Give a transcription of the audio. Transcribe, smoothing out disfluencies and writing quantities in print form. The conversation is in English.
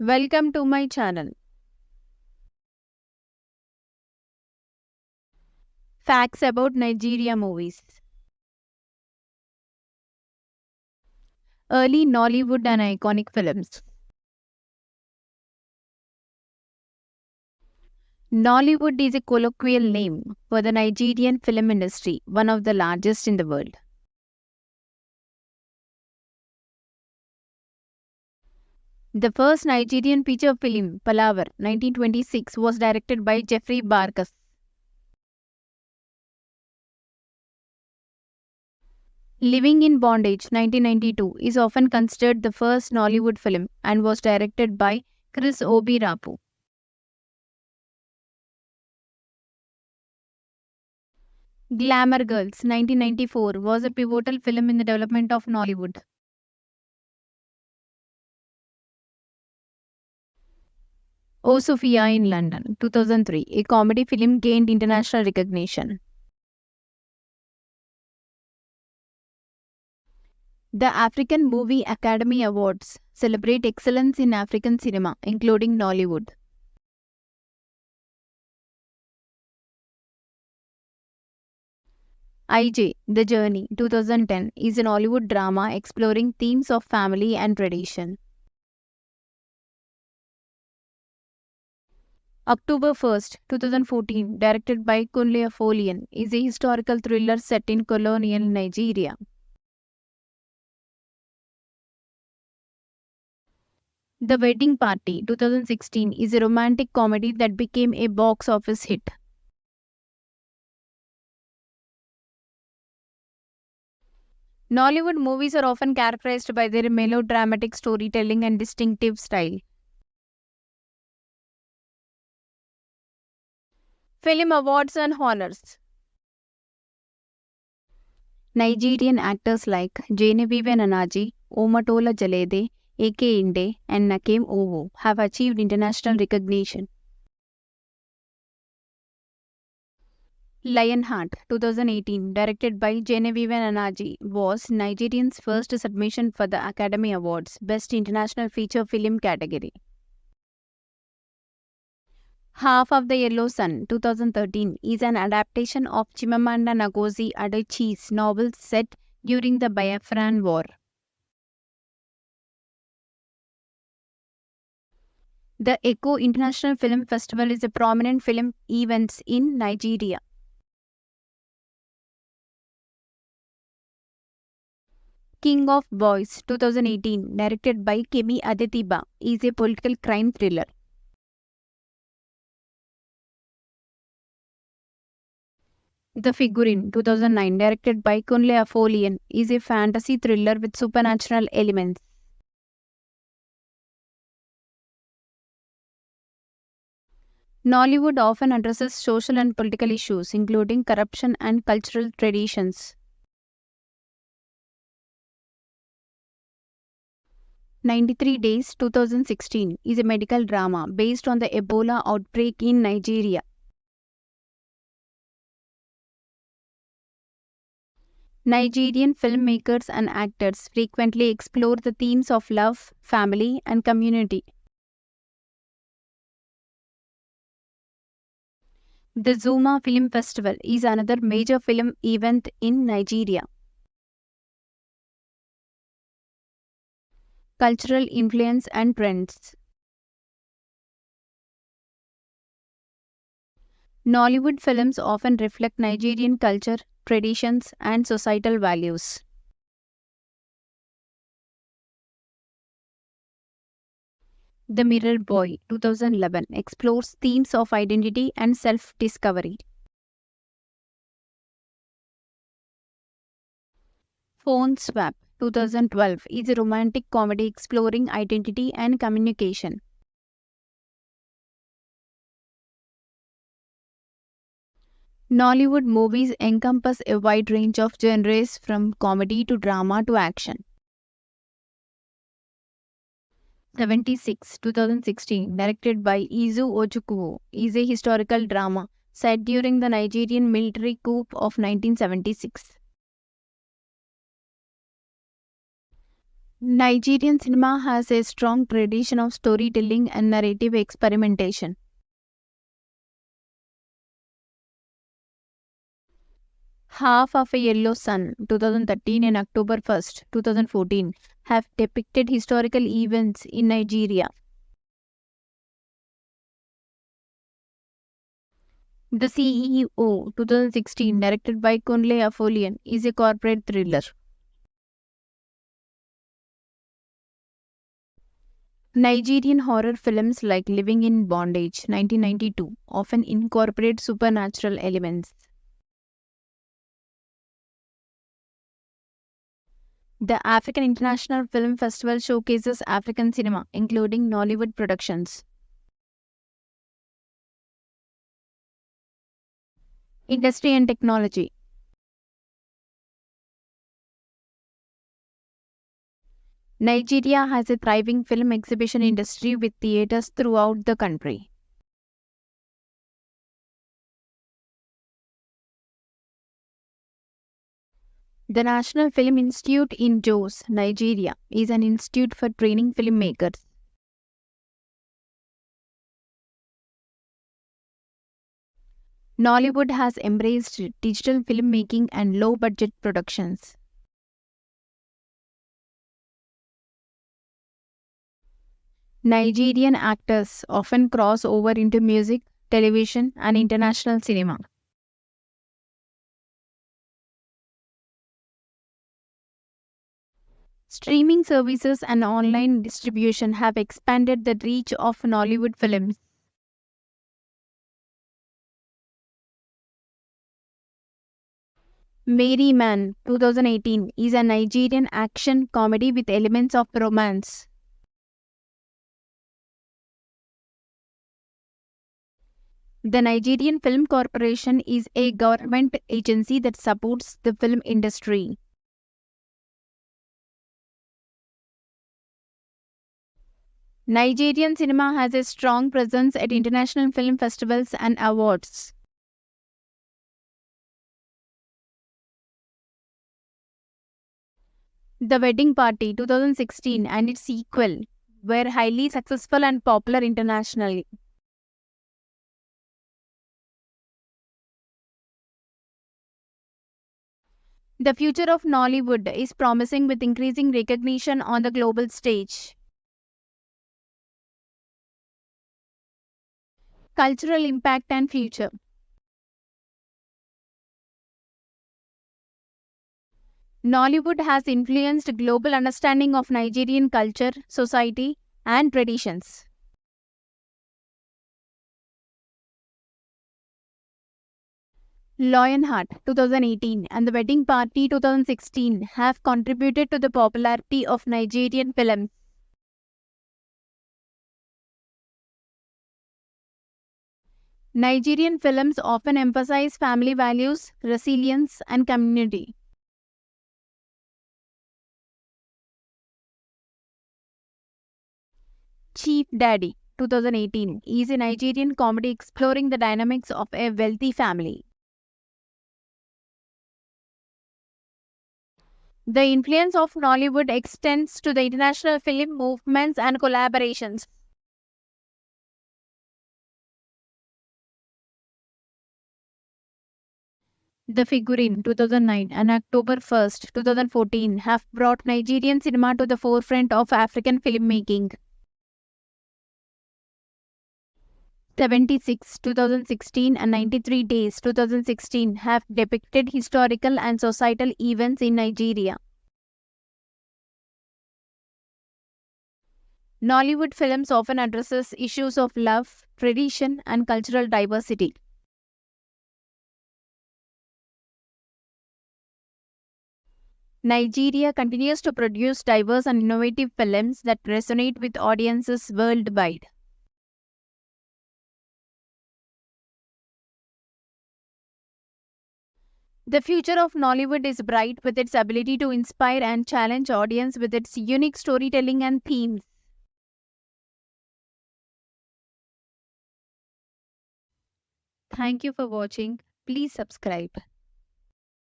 Welcome to my channel. Facts about Nigeria movies. Early Nollywood and iconic films. Nollywood is a colloquial name for the Nigerian film industry, one of the largest in the world. The first Nigerian feature film, Palaver, 1926, was directed by Jeffrey Barkas. Living in Bondage, 1992, is often considered the first Nollywood film and was directed by Chris Obi Rapu. Glamour Girls, 1994, was a pivotal film in the development of Nollywood. O Sophia in London, 2003, a comedy film gained international recognition. The African Movie Academy Awards celebrate excellence in African cinema, including Nollywood. IJ, The Journey, 2010, is an Hollywood drama exploring themes of family and tradition. October 1st, 2014, directed by Kunle Afolayan, is a historical thriller set in colonial Nigeria. The Wedding Party, 2016, is a romantic comedy that became a box office hit. Nollywood movies are often characterized by their melodramatic storytelling and distinctive style. Film awards and honors. Nigerian actors like Genevieve Nnaji, Omatola Jalede, A.K. Inde, and Nakem Owo have achieved international recognition. Lionheart, 2018, directed by Genevieve Nnaji, was Nigerian's first submission for the Academy Awards Best International Feature Film category. Half of the Yellow Sun, 2013, is an adaptation of Chimamanda Ngozi Adichie's novel set during the Biafran War. The Echo International Film Festival is a prominent film event in Nigeria. King of Boys, 2018, directed by Kemi Adetiba, is a political crime thriller. The Figurine, 2009, directed by Kunle Afolayan, is a fantasy thriller with supernatural elements. Nollywood often addresses social and political issues, including corruption and cultural traditions. 93 Days, 2016, is a medical drama based on the Ebola outbreak in Nigeria. Nigerian filmmakers and actors frequently explore the themes of love, family, and community. The Zuma Film Festival is another major film event in Nigeria. Cultural influence and trends. Nollywood films often reflect Nigerian culture, traditions, and societal values. The Mirror Boy, 2011, explores themes of identity and self-discovery. Phone Swap, 2012, is a romantic comedy exploring identity and communication. Nollywood movies encompass a wide range of genres from comedy to drama to action. 76, 2016, directed by Izu Ojukwu, is a historical drama set during the Nigerian military coup of 1976. Nigerian cinema has a strong tradition of storytelling and narrative experimentation. Half of a Yellow Sun, 2013 and October 1st, 2014, have depicted historical events in Nigeria. The CEO, 2016, directed by Kunle Afolayan, is a corporate thriller. Nigerian horror films like Living in Bondage, 1992, often incorporate supernatural elements. The African International Film Festival showcases African cinema, including Nollywood productions. Industry and technology. Nigeria has a thriving film exhibition industry with theatres throughout the country. The National Film Institute in Jos, Nigeria, is an institute for training filmmakers. Nollywood has embraced digital filmmaking and low-budget productions. Nigerian actors often cross over into music, television, and international cinema. Streaming services and online distribution have expanded the reach of Nollywood films. Mary Man, 2018, is a Nigerian action comedy with elements of romance. The Nigerian Film Corporation is a government agency that supports the film industry. Nigerian cinema has a strong presence at international film festivals and awards. The Wedding Party, 2016, and its sequel were highly successful and popular internationally. The future of Nollywood is promising with increasing recognition on the global stage. Cultural impact and future. Nollywood has influenced global understanding of Nigerian culture, society, and traditions. Lionheart 2018 and The Wedding Party 2016 have contributed to the popularity of Nigerian films. Nigerian films often emphasize family values, resilience, and community. Chief Daddy 2018 is a Nigerian comedy exploring the dynamics of a wealthy family. The influence of Nollywood extends to the international film movements and collaborations. The Figurine 2009 and October 1st, 2014 have brought Nigerian cinema to the forefront of African filmmaking. 76, 2016 and 93 Days, 2016 have depicted historical and societal events in Nigeria. Nollywood films often addresses issues of love, tradition, and cultural diversity. Nigeria continues to produce diverse and innovative films that resonate with audiences worldwide. The future of Nollywood is bright with its ability to inspire and challenge audience with its unique storytelling and themes. Thank you for watching. Please subscribe.